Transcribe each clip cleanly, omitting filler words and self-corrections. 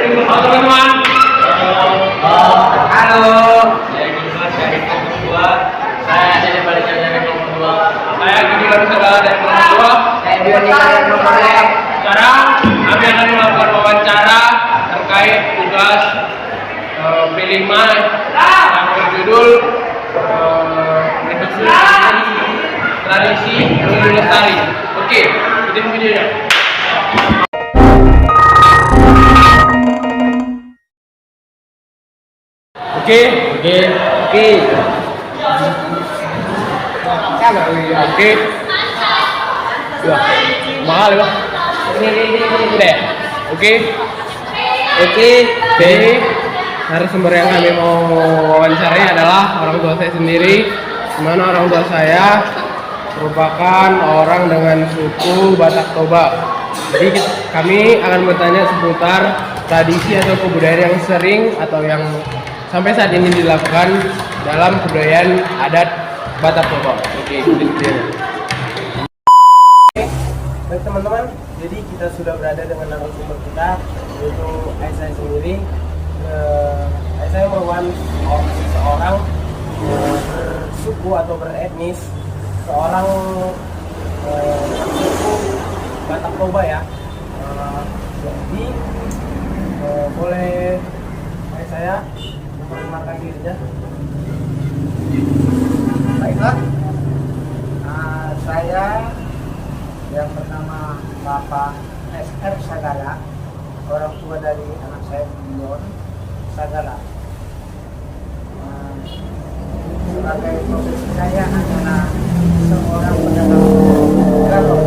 Halo teman-teman. Halo. Saya Gilbert dari kelompok 2. Saya jadi balik dari kelompok 2. Saya Gigi Barusaga dari kelompok 2. Saya Bioni dari kelompok 2. Sekarang kami akan melakukan wawancara terkait tugas P5 yang berjudul tradisi Pemilu Lestari. Oke, ikutin videonya. Oke. Wah, mahal ya. Ini. Oke. Jadi narasumber yang kami mau wawancarai adalah orang tua saya sendiri. Di mana orang tua saya merupakan orang dengan suku Batak Toba. Jadi kami akan bertanya seputar tradisi atau kebudayaan yang sering atau yang sampai saat ini dilakukan dalam kebudayaan adat Batak Toba. Oke, baik teman-teman, jadi kita sudah berada dengan narasumber kita, yaitu ayah saya sendiri. Ayah saya merupakan seorang suku atau beretnis, seorang suku Batak Toba ya. Jadi boleh ayah saya memperkenalkan dirinya. Baiklah. Saya yang bernama Bapak SR Sagala, orang tua dari anak saya Bion Sagala. Sebagai profesi saya adalah seorang pedagang galon.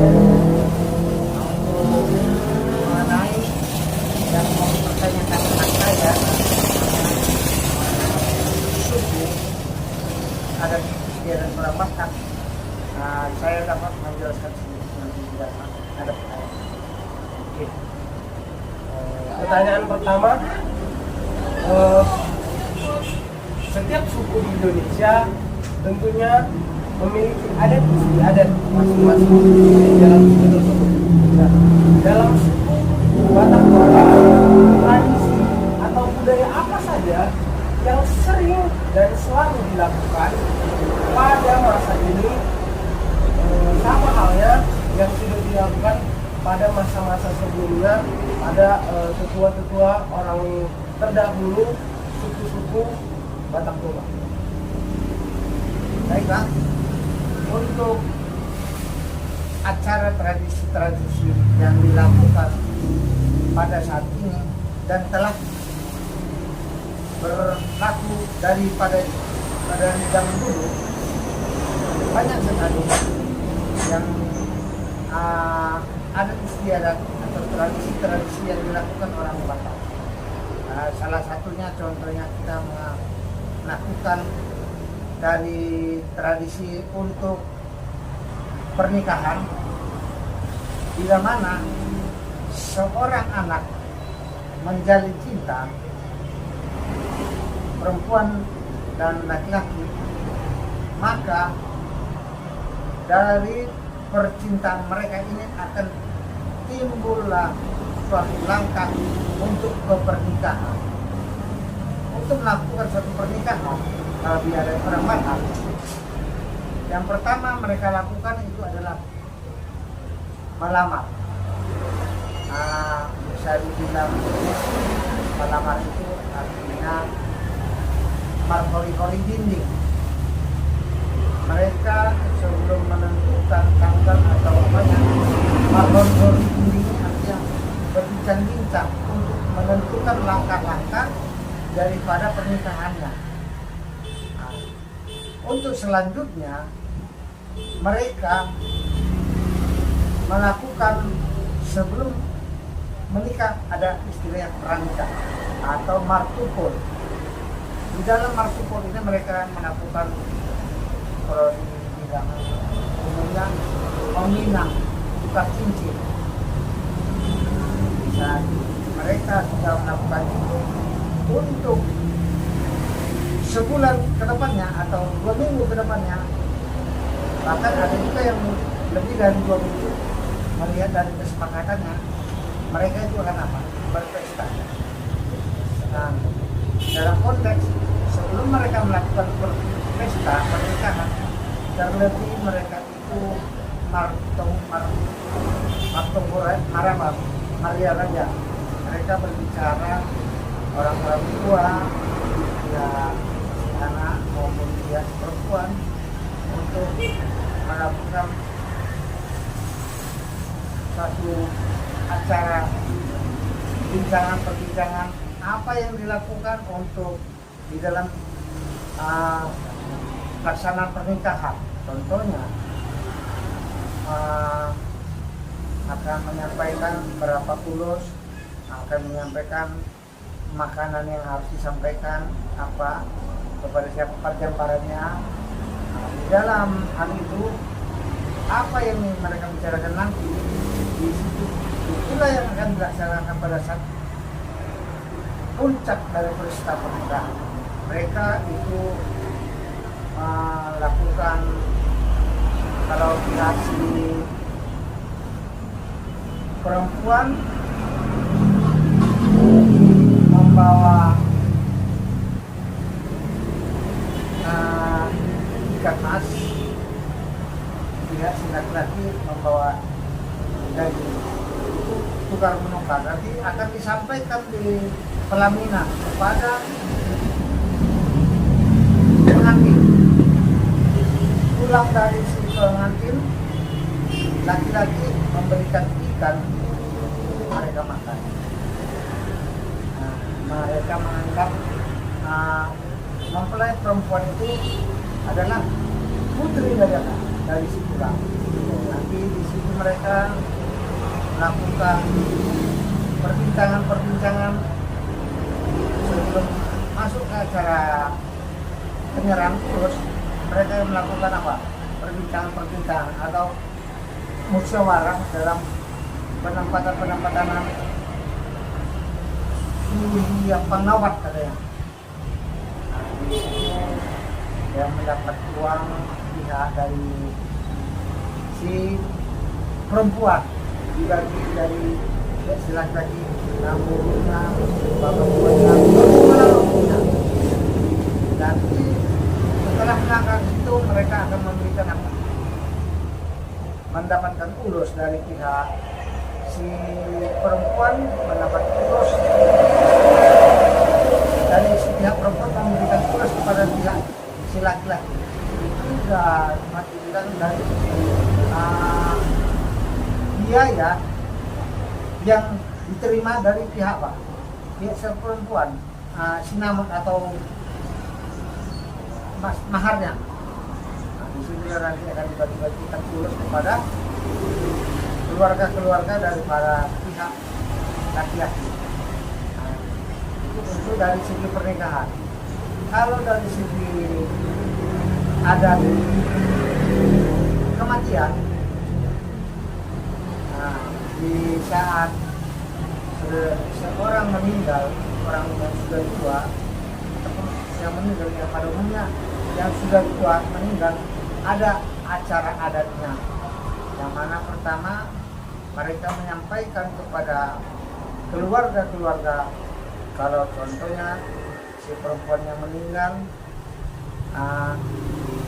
Untuk mengenai yang mau mempertanyakan anak saya suku adat istiadat orang Batak, saya dapat menjelaskan sedikit nanti tidak ada pertanyaan. Oke. Pertanyaan pertama, setiap suku di Indonesia tentunya memiliki adat istiadat masing-masing dalam suku tersebut. Nah, dalam suku Batak Toba, tradisi atau budaya apa saja yang sering dan selalu dilakukan pada masa ini, sama halnya yang sudah dilakukan pada masa-masa sebelumnya, pada tetua-tetua orang terdahulu suku-suku Batak Toba. Baiklah, untuk acara tradisi-tradisi yang dilakukan pada saat ini dan telah berlaku pada zaman dulu, banyak sekali yang adat istiadat atau tradisi-tradisi yang dilakukan orang Batak. Salah satunya contohnya kita melakukan dari tradisi untuk pernikahan, bila mana seorang anak menjalin cinta perempuan dan laki-laki, maka dari percintaan mereka ini akan timbullah suatu langkah untuk pernikahan. Untuk melakukan suatu pernikahan, kalau ada orang Batak, yang pertama mereka lakukan itu adalah melamar. Bisa dibilang melamar itu artinya markori-kori dinding. Mereka sebelum menentukan tanggal atau apanya, markori dinding artinya berbincang-bincang untuk menentukan langkah-langkah daripada pernikahannya. Untuk selanjutnya mereka melakukan sebelum menikah ada istilah pranikah atau martupol. Di dalam martupol ini mereka melakukan, kalau dibilang umumnya, meminang tukar cincin. Bisa mereka sudah melakukan itu untuk sebulan ke depannya atau 2 minggu ke depannya. Bahkan ada juga yang lebih dari 2 minggu. Melihat dari kesepakatannya, mereka itu akan apa? Berpesta. melakukan pesta pernikahan, terlebih mereka itu Maria Raja. Mereka berbicara orang-orang tua, ya anak maupun dia perempuan untuk melakukan satu acara perbincangan apa yang dilakukan untuk di dalam pelaksanaan pernikahan. Contohnya akan menyampaikan berapa kulus, akan menyampaikan makanan yang harus disampaikan apa kepada siapa perjamparannya. Di dalam hal itu apa yang mereka bicarakan nanti di situ itulah yang akan dilaksanakan pada saat puncak dari pesta pernikahan. Mereka itu lakukan, kalau pihak si perempuan membawa ikat mas, pihak si laki-laki membawa daging, itu tukar menukar. Nanti akan disampaikan di pelaminan kepada pengantin. Pulang dari si pengantin, laki-laki memberikan ikan, mereka makan. Mereka menganggap mempelai perempuan itu adalah putri dari si pulang. Nanti di situ mereka melakukan perbincangan sebelum masuk ke acara penyerahan kurus. Mereka melakukan apa? Perbincangan atau musyawarah dalam penempatan yang pengawat katanya. Di sini yang mendapat uang pihak dari si perempuan dibagi dari laki-laki 60 bapak buahnya nanti setelah melakukan itu mereka akan memberikan apa? Mendapatkan ulus dari pihak si perempuan, mendapat ulus dari si pihak perempuan memberikan ulus kepada pihak si laki-laki. Itu sudah mati bilang dari biaya yang diterima dari pihak apa? Pihak si perempuan, sinamon atau maharnya. Di sini nanti akan dibagi-bagikan ulus kepada keluarga-keluarga dari para pihak laki-laki. Itu dari segi pernikahan. Kalau dari segi adat kematian, di saat seorang meninggal, orang yang sudah tua, ataupun yang meninggal yang pada umumnya yang sudah tua meninggal, ada acara adatnya, yang mana pertama mereka menyampaikan kepada keluarga-keluarga, kalau contohnya si perempuan yang meninggal,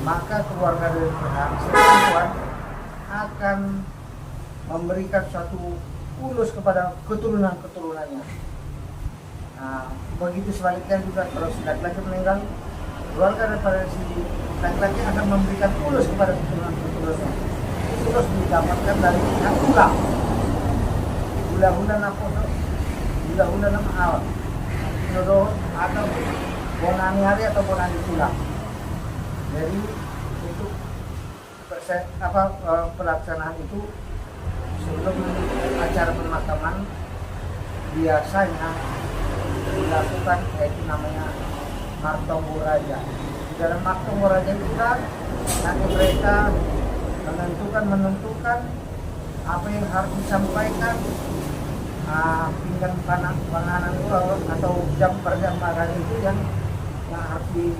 maka keluarga dari pihak si perempuan akan memberikan suatu ulus kepada keturunan-keturunannya. Begitu sebaliknya juga kalau si laki-laki meninggal, keluarga daripada si laki-laki akan memberikan ulus kepada keturunan-keturunannya. Ulus didapatkan dari pihak tulang. Hula-hula nama awal. Jodoh atau bonani hari atau bonani tulang. Jadi untuk pelaksanaan itu sebelum acara pemakaman biasanya dilakukan yaitu namanya Martonggo Raja. Di dalam Martonggo Raja itu kan nanti mereka menentukan apa yang harus disampaikan, pinggan panganan atau jam perjamaran itu yang harus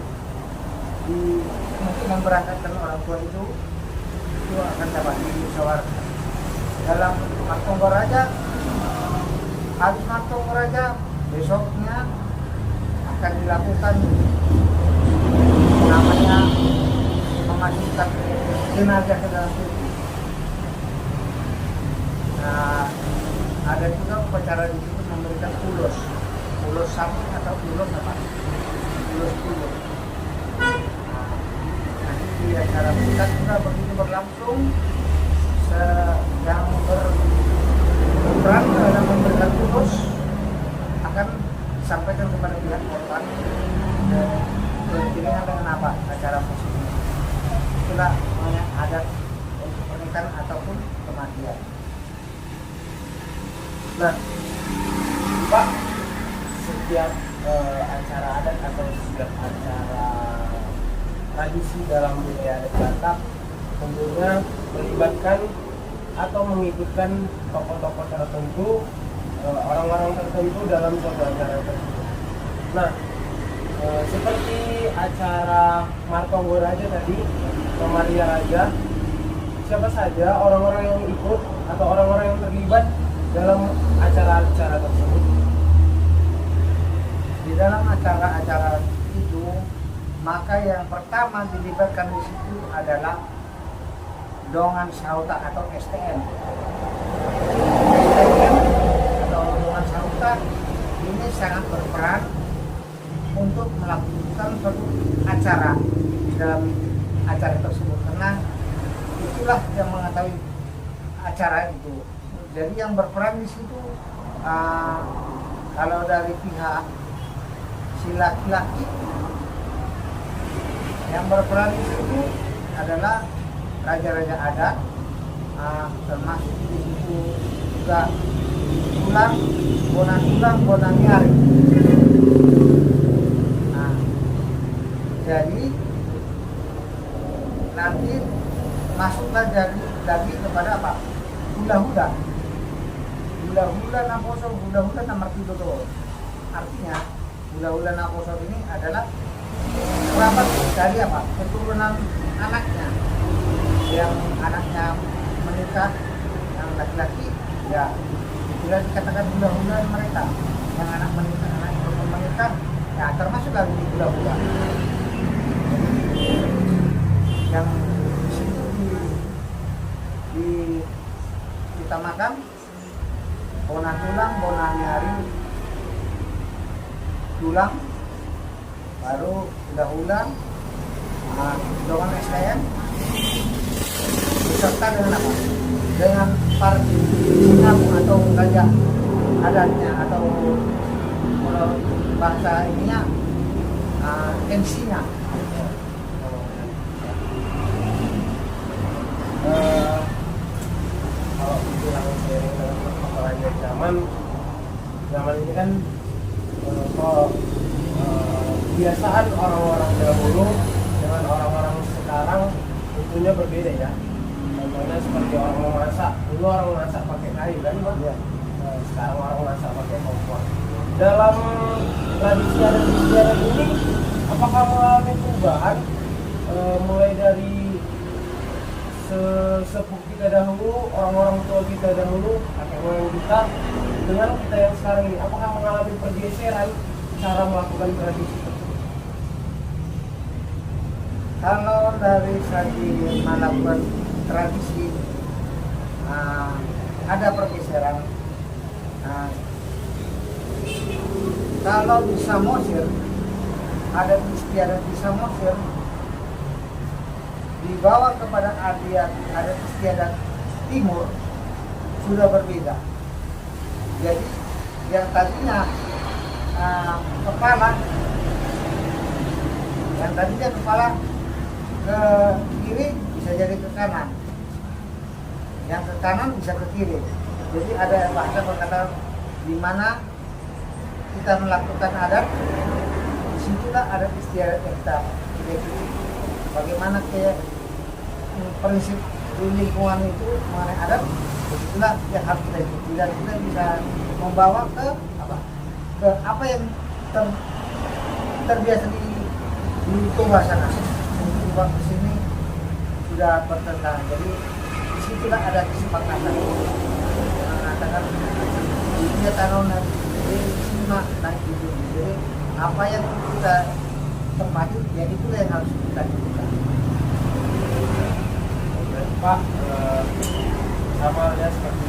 untuk memberangkatkan orang tua itu akan dapat dimusyawarahkan. Dalam Martonggo Raja, habis Martonggo Raja besoknya akan dilakukan namanya memasukkan jenazah ke dalam tubuh. Nah, ada juga upacara di situ memberikan ulos sapi atau ulos apa? Ulos tubuh. Nanti di acara puncak juga begitu berlangsung, yang berperan dalam memberikan ulos akan disampaikan kepada pihak korban dan beriringan dengan apa acara musik ini. Itulah namanya adat untuk pernikahan ataupun kematian. Nah, Pak, setiap acara adat atau setiap acara tradisi dalam budaya adat Batak tentunya melibatkan atau mengikutkan tokoh-tokoh tertentu, orang-orang tertentu dalam suatu acara tersebut. Nah, seperti acara Martonggo Raja tadi, Maria Raja, siapa saja orang-orang yang ikut atau orang-orang yang terlibat dalam acara-acara tersebut? Di dalam acara-acara itu, maka yang pertama dilibatkan di situ adalah Dongan Sauta atau STM. STM atau Dongan Sauta ini sangat berperan untuk melakukan suatu acara di dalam acara tersebut, karena itulah yang mengetahui acara itu. Jadi yang berperan di situ kalau dari pihak si laki-laki yang berperan di situ adalah raja-raja adat, termasuk di situ juga Bonang Nyari. Nah, jadi nanti masuklah lagi kepada apa? Hula-hula Naposo, hula-hula Namartidodo. Artinya hula-hula Naposo ini adalah kerabat dari apa? Keturunan anaknya. Yang anaknya menikah, yang laki-laki, ya sudah dikatakan hula-hula mereka. Yang anak menikah, anak perempuan menikah, ya termasuk lagi di hula-hula. Yang di situ ditamakan Bona Tulang, Bona Nyari Tulang, baru hula-hula, Dongan STM, beserta dengan apa? Dengan parti sinabung atau gajah adatnya, atau kalau bahasa ininya MC-nya. Kalau bilang seiring dengan perkembangan zaman ini kan kebiasaan orang-orang dahulu dengan orang-orang sekarang tentunya berbeda ya. Contohnya seperti orang memasak, dulu orang memasak pakai kayu kan, Pak? Ya. Sekarang orang memasak pakai kompor. Dalam tradisi adat istiadat ini, apakah mengalami perubahan mulai dari sesepuh kita dahulu, orang-orang tua kita dahulu, kakek moyang kita, dengan kita yang sekarang ini? Apakah mengalami pergeseran cara melakukan tradisi tersebut? Kalau dari segi melakukan tradisi ada pergeseran. Kalau di Samosir, adat istiadat di Samosir dibawa kepada adat istiadat timur sudah berbeda. Jadi yang tadinya kepala ke kiri bisa jadi ke kanan, yang ke kanan bisa ke kiri. Jadi ada bahasa berkata di mana kita melakukan adat, disitulah adat istiadat yang kita ikuti. Bagaimana kayak prinsip di lingkungan itu mengenai adat, disitulah yang harus kita ikuti, dan kita bisa membawa ke apa yang terbiasa di Toba sana. Untuk ke sini sudah bertentangan. Jadi disitulah ada kesepakatan mengatakan dia taruh di sini naik gitu. Jadi apa yang kita termaju, ya itulah yang harus kita lakukan. Pak, sama ya seperti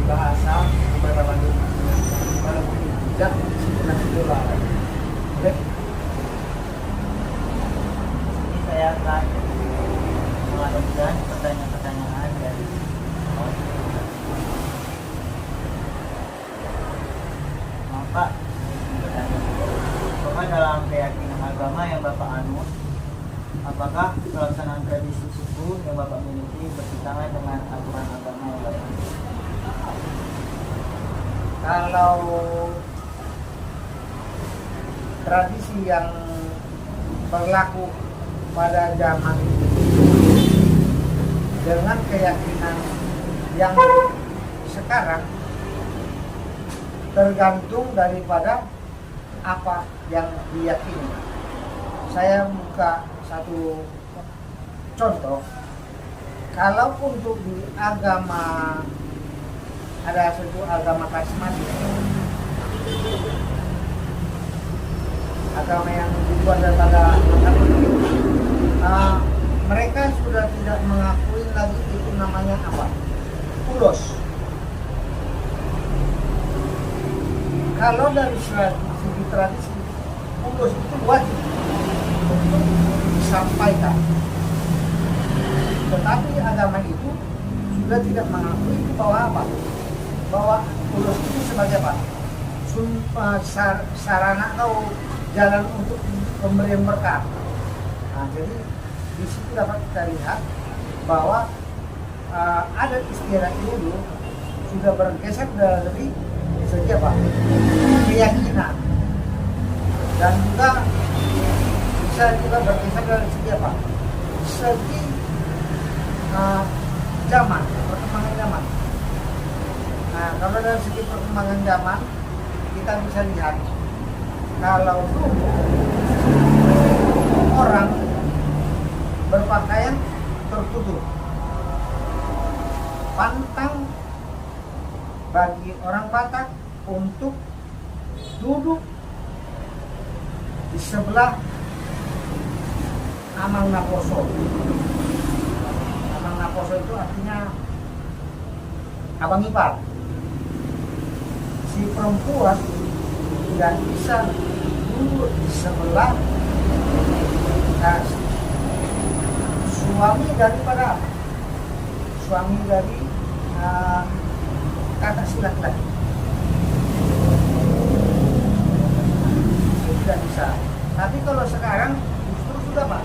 bahasa beberapa lanjut gimana mungkin tidak sebenarnya itu lah. Oke. Ini saya akan mengajukan pertanyaan-pertanyaan dari Bapak. Bapak dalam keyakinan agama yang Bapak anut, apakah pelaksanaan tradisi suku yang Bapak miliki bertentangan dengan aturan agama yang Bapak anut? Kalau tradisi yang berlaku pada zaman itu dengan keyakinan yang sekarang tergantung daripada apa yang diyakini. Saya buka satu contoh. Kalau untuk di agama, ada satu agama Kasmati, agama yang dibuat daripada mereka sudah tidak mengakui lagi itu namanya apa? Ulos. Kalau dari segi tradisi, ulos itu wajib untuk disampaikan. Tetapi agama itu sudah tidak mengakui itu bahwa apa? Bahwa ulos itu sebagai apa? Sarana atau jalan untuk pemberian berkah. Nah, jadi di situ dapat kita lihat bahwa adat istiadat ini dulu sudah bergeser dari segi apa? Keyakinan, dan juga bisa juga bergeser dari segi apa? Segi zaman, perkembangan zaman. Nah, kalau dari segi perkembangan zaman kita bisa lihat kalau dulu orang berpakaian tertutup, pantang bagi orang Batak untuk duduk di sebelah Amang Naposo. Amang Naposo itu artinya abang ipar. Si perempuan tidak bisa duduk di sebelah suami daripada suami dari kakak si laki-laki. Itu tidak bisa. Tapi kalau sekarang justru sudah Pak,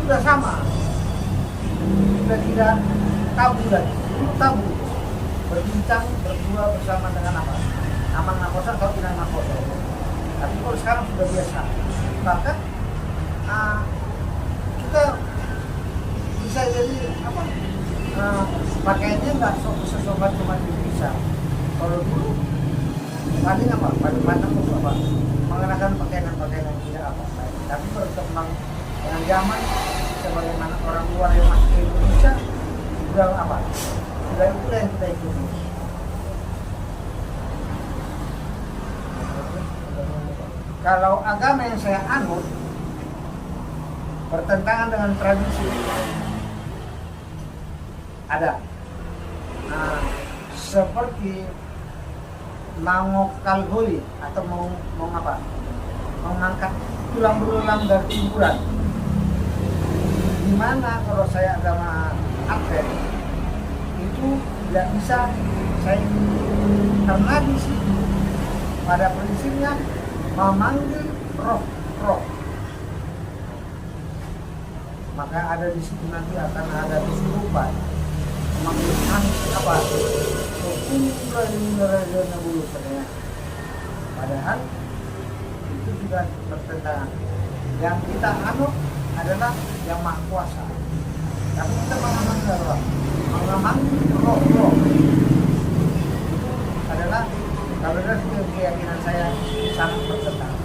sudah sama, sudah tidak tabu lagi. Dulu tabu berbincang berdua bersama dengan apa? Amang Naposo atau Inang Naposo. Tapi kalau sekarang sudah biasa. Bahkan kita bisa jadi apa? Pakaiannya nggak sesopan cuma bisa. Kalau dulu paling apa? Paling matang untuk apa? Mengenakan pakaian yang tidak apa. Tapi berkembang dengan zaman, sebagaimana orang luar yang masuk ke Indonesia sudah apa? Sudah itulah yang kita ikuti. Kalau agama yang saya anut bertentangan dengan tradisi, ada seperti mengokal-holi atau mau apa? Mengangkat tulang belulang dari kuburan. Dimana kalau saya agama Advent itu tidak bisa saya ikuti, karena di situ pada prinsipnya memanggil roh. Maka ada di situ nanti akan ada kesurupan memanggil apa? Padahal itu juga bertentangan. Yang kita anut adalah yang Maha Kuasa. Tapi kita mengamankan roh, mengamankan roh. Adalah kalau dari keyakinan saya sangat bertentangan.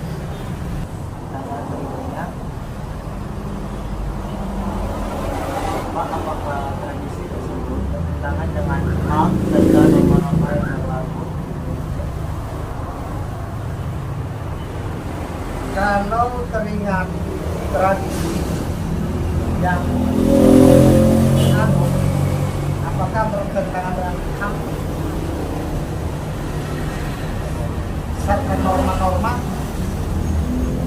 Pertanyaan berikutnya, Pak, apakah tradisi tersebut bertentangan dengan hak dan norma-norma yang berlaku? Kalau teringat tradisi yang apakah bertentangan dengan HAM? Serta norma-norma,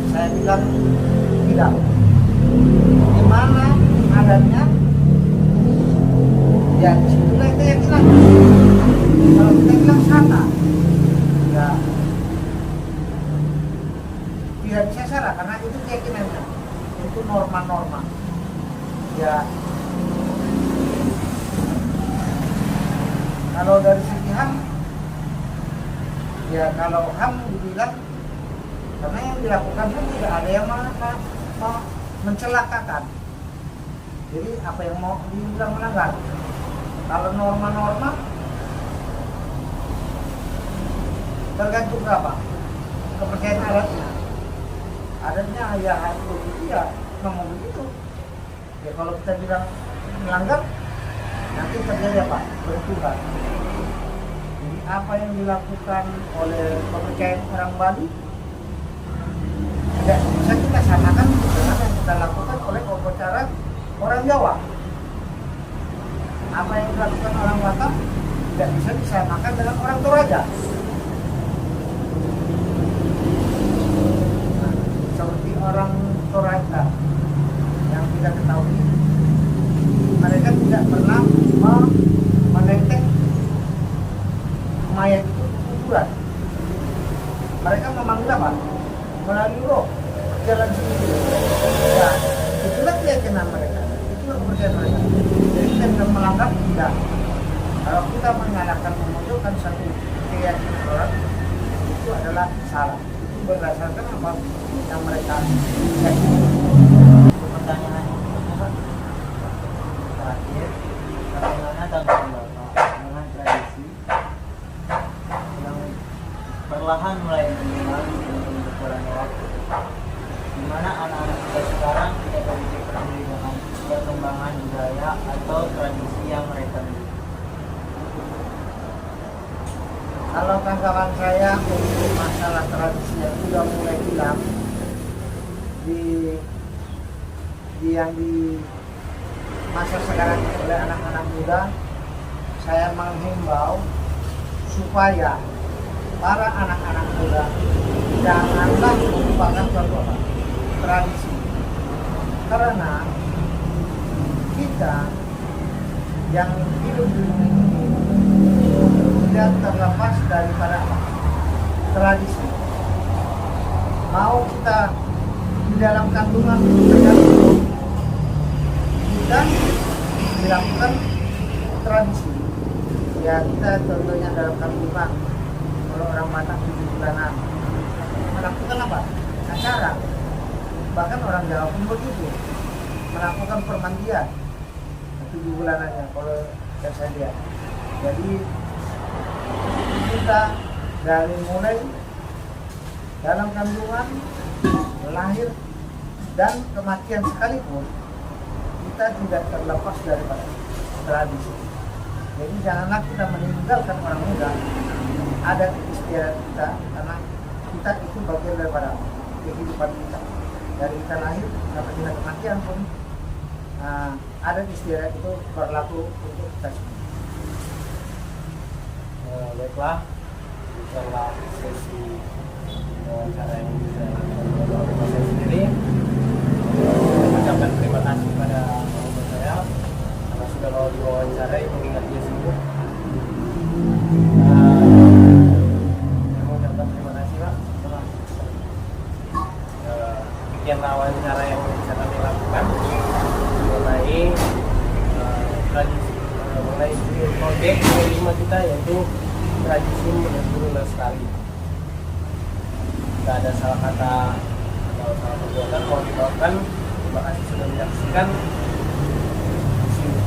saya bilang tidak. Di mana adanya, ya disitulah keyakinan. Kalau kita bilang sana, ya tidak bisa salah karena itu keyakinannya, itu norma-norma. Ya, kalau dari segi HAM, ya kalau HAM dibilang karena yang dilakukan pun tidak ada yang mau mencelakakan. Jadi apa yang mau dibilang melanggar? Kalau norma-norma tergantung apa? Kepercayaan adatnya. Adatnya ya harus begitu ya ngomong begitu. Ya kalau kita bilang melanggar, nanti terjadi apa? Benturan. Jadi apa yang dilakukan oleh kepercayaan orang Bali tidak bisa kita samakan dengan yang kita lakukan oleh upacara orang Jawa. Apa yang dilakukan orang Batak tidak bisa disamakan dengan orang Toraja. Nah, seperti orang Toraja yang kita ketahui, mereka tidak pernah menenteng mayat itu ke kuburan. Mereka memanggil apa? Melalui roh, jalan sendiri. Ya, itulah keyakinan mereka, itulah kepercayaan mereka. Jadi kita tidak melanggar, tidak. Kalau kita menyalahkan, memunculkan satu keyakinan orang, itu adalah salah. Itu berdasarkan apa yang mereka yakini. Pertanyaan terakhir, bagaimana tanggapan Bapak dengan tradisi yang perlahan mulai menghilang dengan berjalannya waktu, di mana anak-anak kita sekarang tidak begitu peduli dengan perkembangan budaya atau tradisi yang mereka miliki? Kalau tanggapan saya untuk masalah tradisi yang sudah mulai hilang di masa sekarang oleh anak-anak muda, saya menghimbau supaya para anak-anak muda janganlah melupakan suatu tradisi, karena kita yang hidup di dunia ini tidak terlepas daripada tradisi. Mau kita di dalam kandungan kita dilakukan tradisi, ya kita contohnya dalam kandungan, kalau orang Batak 7 bulanan melakukan apa? Acara. Bahkan orang Jawa pun begitu, melakukan permandian 7 bulanannya kalau yang saya lihat. Jadi kita dari mulai dalam kandungan, lahir dan kematian sekalipun, kita tidak terlepas daripada tradisi. Jadi janganlah kita meninggalkan orang muda adat istiadat kita, karena kita itu bagian daripada kehidupan kita. Dari kita lahir sampai kita kematian pun adat istiadat itu berlaku untuk kita semua. Baiklah, setelah sesi wawancara yang bisa dilakukan oleh saya sendiri, saya mengucapkan terima kasih kepada orang saya karena sudah mau diwawancarai mengingat dia sibuk. Saya mengucapkan terima kasih Pak. Demikianlah wawancara yang bisa kami lakukan mengenai tradisi, mengenai proyek kelima kita, yaitu tradisi Meneguru Lestari. Jika ada salah kata atau salah perbuatan mohon dimaafkan. Terima kasih sudah menyaksikan. See you.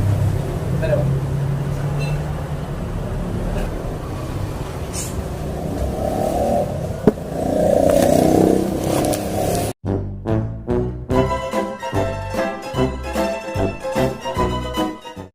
Dadah, Pak.